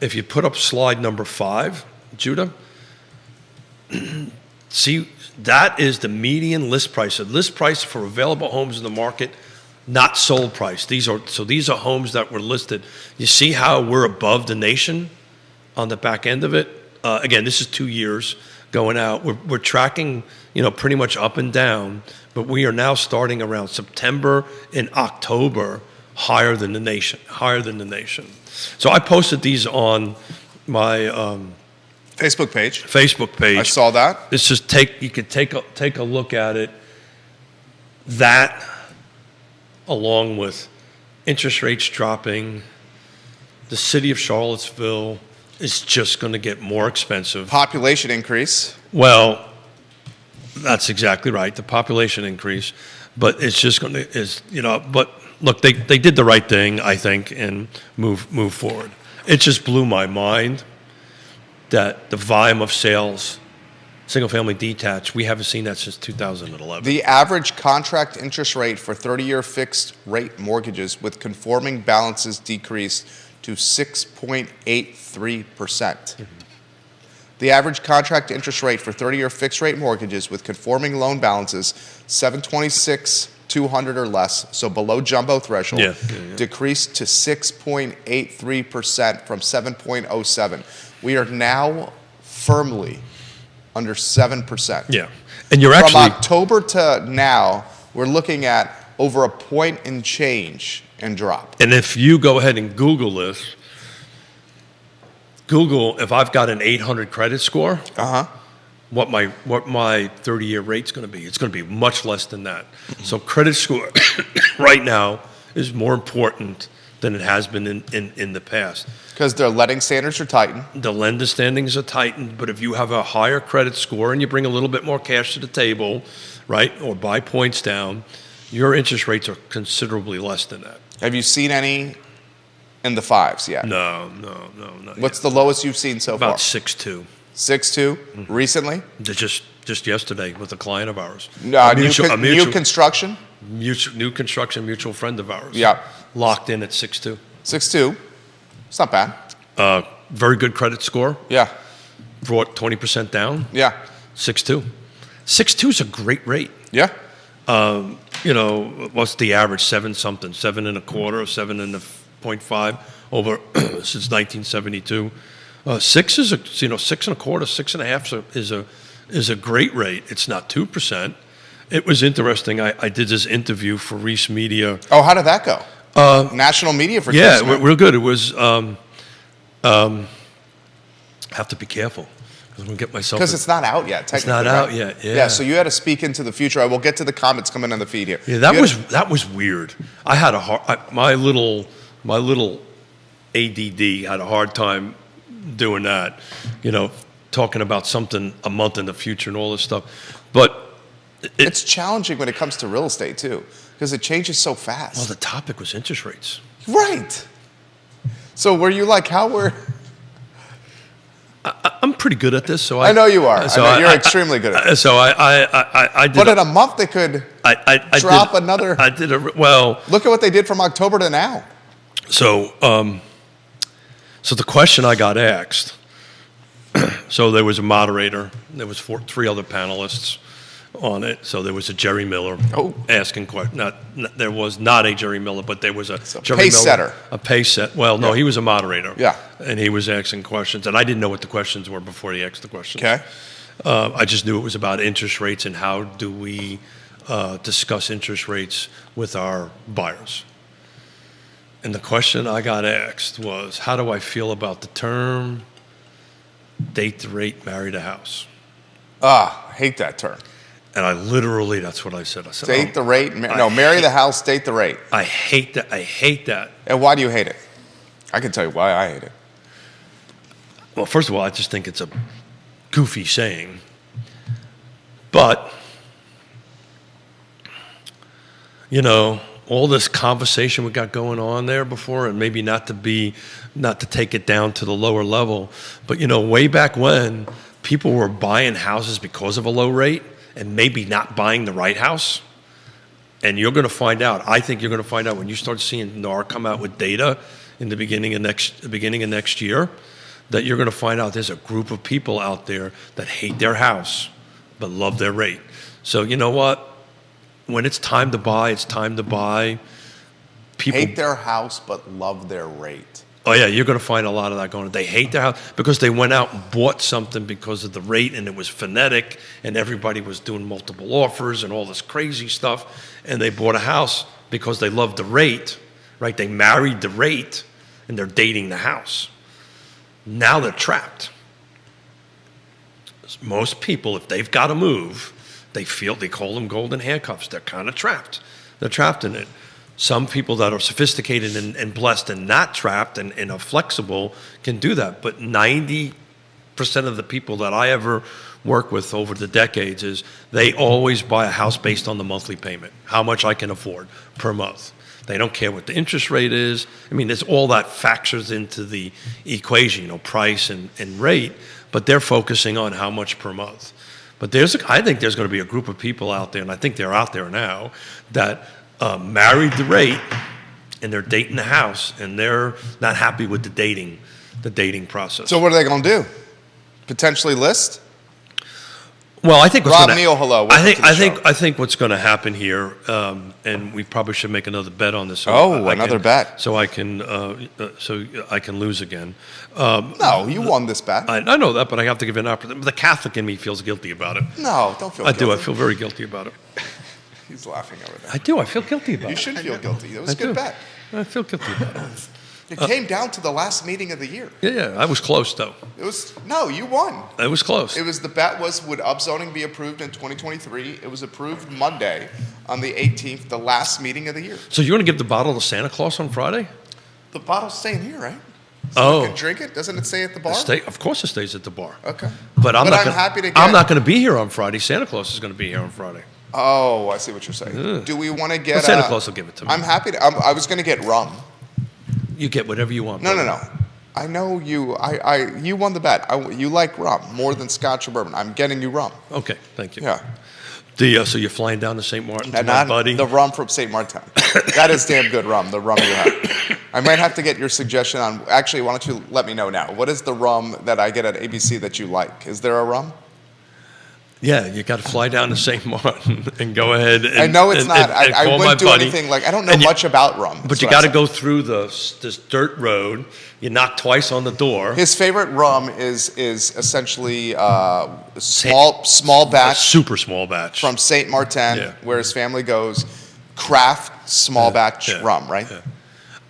if you put up slide number 5, Judah, see, that is the median list price. The list price for available homes in the market, not sold price. These are homes that were listed. You see how we're above the nation on the back end of it? Again, this is 2 years going out. We're tracking, pretty much up and down, but we are now starting around September and October higher than the nation. So I posted these on my Facebook page. Facebook page. I saw that. It's just you could take a look at it. That, along with interest rates dropping, the city of Charlottesville is just going to get more expensive. Population increase. Well, that's exactly right. The population increase, but it's just going to but look, they did the right thing, I think, and move forward. It just blew my mind that the volume of sales, single-family detached, we haven't seen that since 2011. The average contract interest rate for 30-year fixed rate mortgages with conforming balances decreased to 6.83%. The average contract interest rate for 30-year fixed rate mortgages with conforming loan balances 726 200 or less, so below jumbo threshold, decreased to 6.83% from 7.07. We are now firmly under 7%. Yeah. And you're From actually October to now, we're looking at over a point and change in drop. And if you go ahead and Google this, Google if I've got an 800 credit score, what my 30-year rate's going to be. It's going to be much less than that. So credit score right now is more important than it has been in the past. Because their letting standards are tightened. The lender standings are tightened, but if you have a higher credit score and you bring a little bit more cash to the table, right, or buy points down, your interest rates are considerably less than that. Have you seen any in the fives yet? No. What's the lowest you've seen so About far? 6.2. 6.2 recently? Just yesterday with a client of ours. New construction? New construction mutual friend of ours. Yeah. Locked in at 6.2. 6.2. It's not bad. Very good credit score. Yeah. Brought 20% down. Yeah. 6.2. 6.2 is a great rate. Yeah. What's the average? 7-something, 7.25, 7.5 over since 1972. 6 is 6.25, 6.5 is a great rate. It's not 2%. It was interesting. I did this interview for Reese Media. Oh, how did that go? National media for real good. It was. Have to be careful because I'm gonna get myself. Because it's not out yet. It's not out yet. Yeah. Yeah. So you had to speak into the future. I will get to the comments coming in the feed here. Yeah, that was weird. I had my little ADD had a hard time doing that. Talking about something a month in the future and all this stuff, but. It's challenging when it comes to real estate, too, because it changes so fast. Well, the topic was interest rates. Right. So were you like, how were... I'm pretty good at this, so I know you are. So you're extremely good at it. So I did... But in a month, they could drop another... Well... Look at what they did from October to now. So the question I got asked, so there was a moderator, there was 3 other panelists on it. So there was a Jerry Miller asking questions. There was not a Jerry Miller, but there was a Jerry pace Miller, setter. A pace set. Well, no, he was a moderator. Yeah. And he was asking questions, and I didn't know what the questions were before he asked the questions. Okay. I just knew it was about interest rates and how do we discuss interest rates with our buyers. And the question I got asked was, how do I feel about the term date the rate, marry the house? Hate that term. And I literally, that's what I said. I said, date the rate. Marry the house, date the rate. I hate that. I hate that. And why do you hate it? I can tell you why I hate it. Well, first of all, I just think it's a goofy saying. But, all this conversation we got going on there before, and maybe not to take it down to the lower level, but, way back when, people were buying houses because of a low rate, and maybe not buying the right house. And you're going to find out. I think you're going to find out when you start seeing NAR come out with data in the beginning of next year, that you're going to find out there's a group of people out there that hate their house but love their rate. So you know what? When it's time to buy, it's time to buy. People hate their house but love their rate. Oh, yeah, you're going to find a lot of that going on. They hate their house because they went out and bought something because of the rate, and it was phonetic, and everybody was doing multiple offers and all this crazy stuff, and they bought a house because they loved the rate, right? They married the rate, and they're dating the house. Now they're trapped. Most people, if they've got to move, they call them golden handcuffs. They're kind of trapped. They're trapped in it. Some people that are sophisticated and blessed and not trapped and are flexible can do that. But 90% of the people that I ever work with over the decades is they always buy a house based on the monthly payment, how much I can afford per month. They don't care what the interest rate is. I mean, there's all that factors into the equation, price and rate, but they're focusing on how much per month. But I think there's going to be a group of people out there, and I think they're out there now, that married the rate, and they're dating the house, and they're not happy with the dating process. So what are they going to do? Potentially list? Well, I think Rob Neal, hello. I think what's going to happen here, and we probably should make another bet on this. So another bet. So I can lose again. No, you won this bet. I know that, but I have to give it an opportunity. The Catholic in me feels guilty about it. No, don't feel guilty. I do. I feel very guilty about it. He's laughing over there. I do. I feel guilty about it. You should feel guilty. It was a good bet. I feel guilty about it. It came down to the last meeting of the year. Yeah, I was close though. You won. It was close. The bet was, would upzoning be approved in 2023? It was approved Monday on the 18th, the last meeting of the year. So you're going to give the bottle to Santa Claus on Friday? The bottle's staying here, right? So we can drink it? Doesn't it stay at the bar? Of course it stays at the bar. Okay. But I'm happy to get... I'm not going to be here on Friday. Santa Claus is going to be here on Friday. Oh, I see what you're saying. Do we want to get... Santa Claus will give it to me. I'm happy to... I was going to get rum. You get whatever you want. No. I know you. You won the bet. You like rum more than Scotch or bourbon. I'm getting you rum. Okay, thank you. Yeah. So you're flying down to St. Martin to And my buddy? the rum from St. Martin. That is damn good rum, the rum you have. I might have to get your suggestion on... Actually, why don't you let me know now. What is the rum that I get at ABC that you like? Is there a rum? Yeah, you got to fly down to St. Martin and go ahead. I know it's not. I wouldn't do anything I don't know much about rum. But you got to go through this dirt road. You knock twice on the door. His favorite rum is essentially small batch, super small batch from St. Martin, where his family goes. Craft small batch rum, right? Yeah.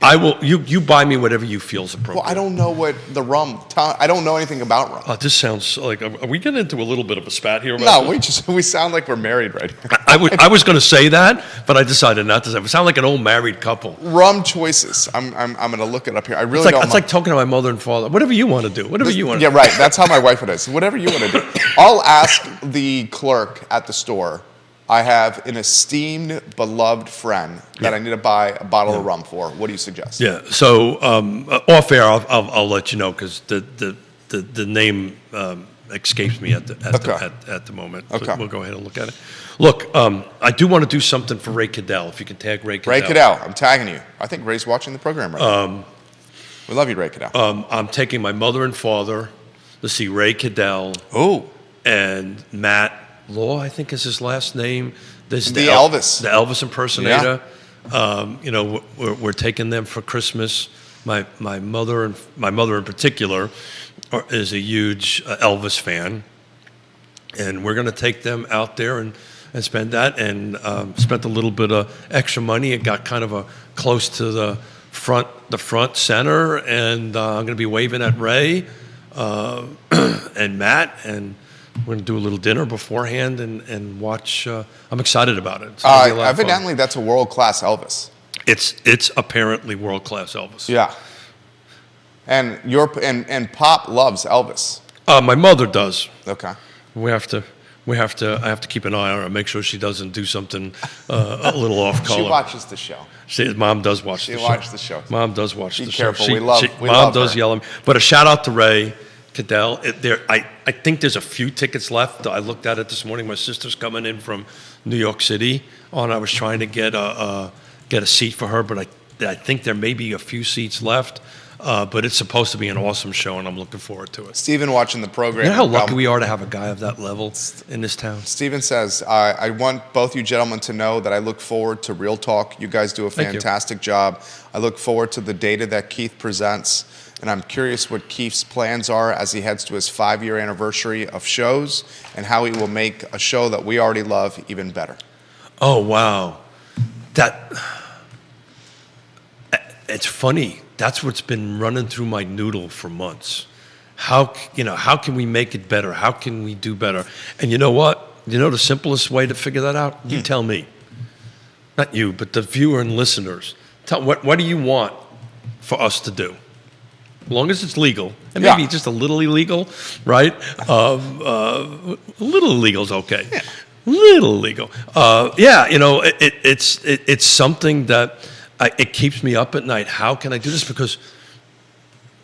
I will. You buy me whatever you feel is appropriate. Well, I don't know what the rum. I don't know anything about rum. This sounds like. Are we getting into a little bit of a spat here? No, we sound like we're married right here. I was going to say that, but I decided not to say. We sound like an old married couple. Rum choices. I'm going to look it up here. I really don't. It's like talking to my mother and father. Whatever you want to do. Whatever you want. Yeah, right. That's how my wife it is. Whatever you want to do. I'll ask the clerk at the store. I have an esteemed, beloved friend that I need to buy a bottle of rum for. What do you suggest? Yeah. So off air, I'll let you know because the name escapes me at the moment. Okay. So we'll go ahead and look at it. Look, I do want to do something for Ray Cadell. If you can tag Ray Cadell. Ray Cadell, I'm tagging you. I think Ray's watching the program right now. We love you, Ray Cadell. I'm taking my mother and father to see Ray Cadell. Oh. And Matt Law, I think is his last name. There's the Elvis. The Elvis impersonator. Yeah. We're taking them for Christmas. My mother in particular is a huge Elvis fan, and we're going to take them out there and spend that. And spent a little bit of extra money. It got kind of close to the front center, and I'm going to be waving at Ray and Matt and. We're going to do a little dinner beforehand and watch. I'm excited about it. Evidently, that's a world-class Elvis. It's apparently world-class Elvis. Yeah. And and Pop loves Elvis. My mother does. Okay. I have to keep an eye on her, make sure she doesn't do something a little off color. She watches the show. Mom does watch the show. She watched the show. Mom does watch the show. Be careful. We Mom love does her. yell at me. But a shout out to Ray Cadell. I think there's a few tickets left. I looked at it this morning. My sister's coming in from New York City. I was trying to get a seat for her, but I think there may be a few seats left. But it's supposed to be an awesome show, and I'm looking forward to it. Steven watching the program. You know how lucky we are to have a guy of that level in this town? Steven says, I want both you gentlemen to know that I look forward to Real Talk. You guys do a fantastic job. I look forward to the data that Keith presents. And I'm curious what Keith's plans are as he heads to his 5-year anniversary of shows and how he will make a show that we already love even better. Oh, wow. It's funny. That's what's been running through my noodle for months. How can we make it better? How can we do better? And you know what? You know the simplest way to figure that out? You tell me. Not you, but the viewer and listeners. What do you want for us to do? As long as it's legal, and maybe just a little illegal, right? A little illegal is okay. Little illegal. It's something that it keeps me up at night. How can I do this? Because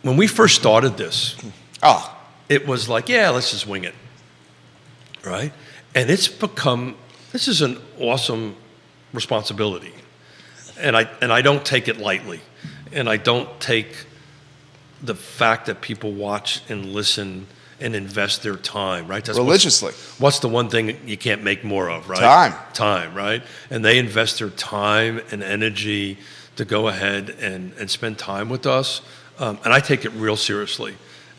when we first started this, Oh, it was like, yeah, let's just wing it, right? And it's become, this is an awesome responsibility, and I don't take it lightly, and I don't take the fact that people watch and listen and invest their time, right? That's religiously. What's the one thing you can't make more of, right? Time, right? And they invest their time and energy to go ahead and spend time with us, and I take it real seriously.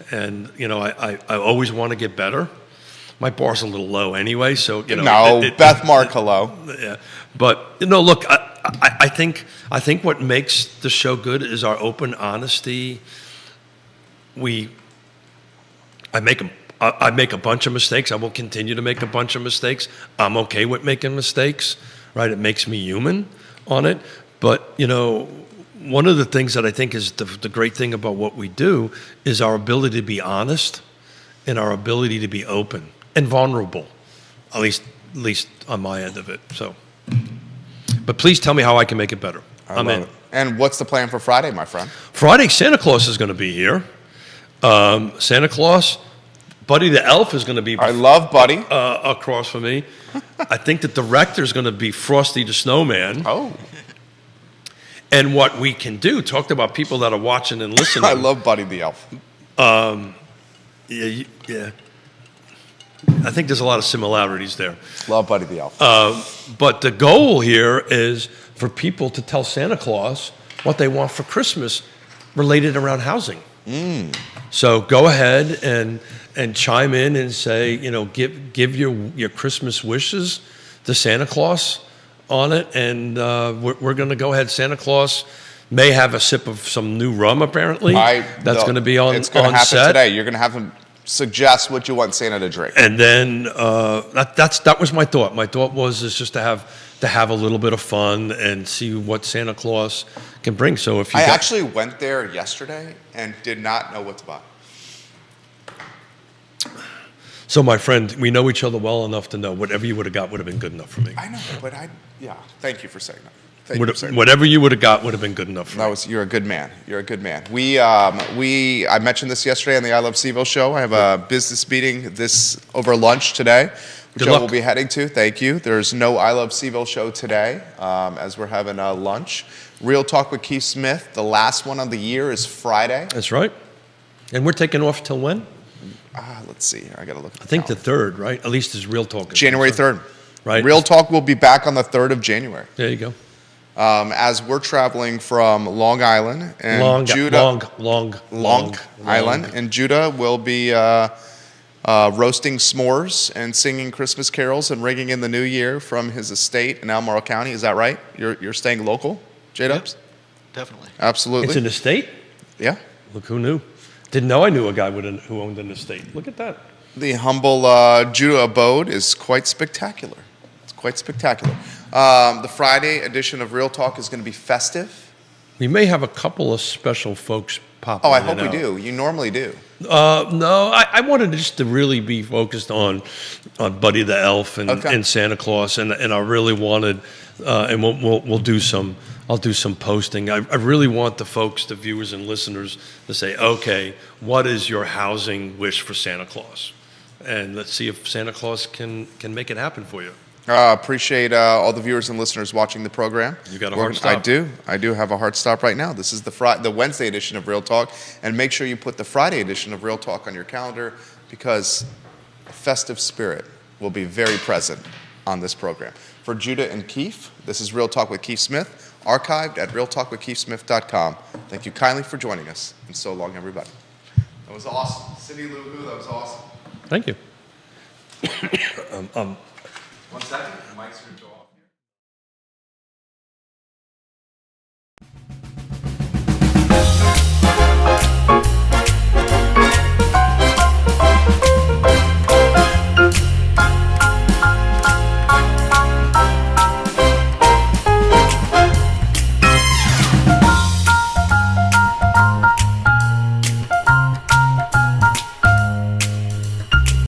And I always want to get better. My bar's a little low anyway, so Beth Mark, hello. Yeah, but look, I think what makes the show good is our open honesty. I make a bunch of mistakes. I will continue to make a bunch of mistakes. I'm okay with making mistakes, right? It makes me human on it. But one of the things that I think is the great thing about what we do is our ability to be honest and our ability to be open and vulnerable, at least on my end of it. So, but please tell me how I can make it better. I'm in. It. And what's the plan for Friday, my friend? Friday, Santa Claus is going to be here. Santa Claus, Buddy the Elf is going to be. I love Buddy. Across from me. I think the director is going to be Frosty the Snowman. Oh. And what we can do, talked about people that are watching and listening. I love Buddy the Elf. Yeah. I think there's a lot of similarities there. Love Buddy the Elf. But the goal here is for people to tell Santa Claus what they want for Christmas related around housing. So go ahead and chime in and say, give your Christmas wishes to Santa Claus on it, and we're going to go ahead. Santa Claus may have a sip of some new rum, apparently. That's going to be on set. It's going to happen today. You're going to have him suggest what you want Santa to drink. And then that was my thought. My thought was just to have a little bit of fun and see what Santa Claus can bring. So if you actually went there yesterday and did not know what to buy. So my friend, we know each other well enough to know whatever you would have got would have been good enough for me. I know, but thank you for saying that. Whatever you would have got would have been good enough for me. You're a good man. You're a good man. I mentioned this yesterday on the I Love CVille show. I have a business meeting over lunch today, which I will be heading to. Thank you. There's no I Love CVille show today as we're having lunch. Real Talk with Keith Smith, the last one of the year, is Friday. That's right. And we're taking off till when? Let's see. I got to look at I think the 3rd, right? At least is Real Talk. January 3rd. Right. Real Talk will be back on the 3rd of January. There you go. As we're traveling from Long Island and Judah. Long Island. And Judah will be roasting s'mores and singing Christmas carols and ringing in the new year from his estate in Albemarle County. Is that right? You're staying local, J-Dubs? Yep, definitely. Absolutely. It's an estate? Yeah. Look, who knew? Didn't know I knew a guy who owned an estate. Look at that. The humble Judah abode is quite spectacular. It's quite spectacular. The Friday edition of Real Talk is going to be festive. We may have a couple of special folks pop in. Oh, I hope we do. You normally do. No, I wanted just to really be focused on Buddy the Elf and Santa Claus, and I really wanted, and we'll do some. I'll do some posting. I really want the folks, the viewers and listeners, to say, okay, what is your housing wish for Santa Claus? And let's see if Santa Claus can make it happen for you. Appreciate all the viewers and listeners watching the program. You got a hard stop? I do have a hard stop right now. This is the Wednesday edition of Real Talk, and make sure you put the Friday edition of Real Talk on your calendar because a festive spirit will be very present on this program. For Judah and Keith, this is Real Talk with Keith Smith, archived at realtalkwithkeithsmith.com. Thank you kindly for joining us, and so long, everybody. That was awesome. Cindy Lou Who, that was awesome. Thank you. 1 second, the mic's going to go off.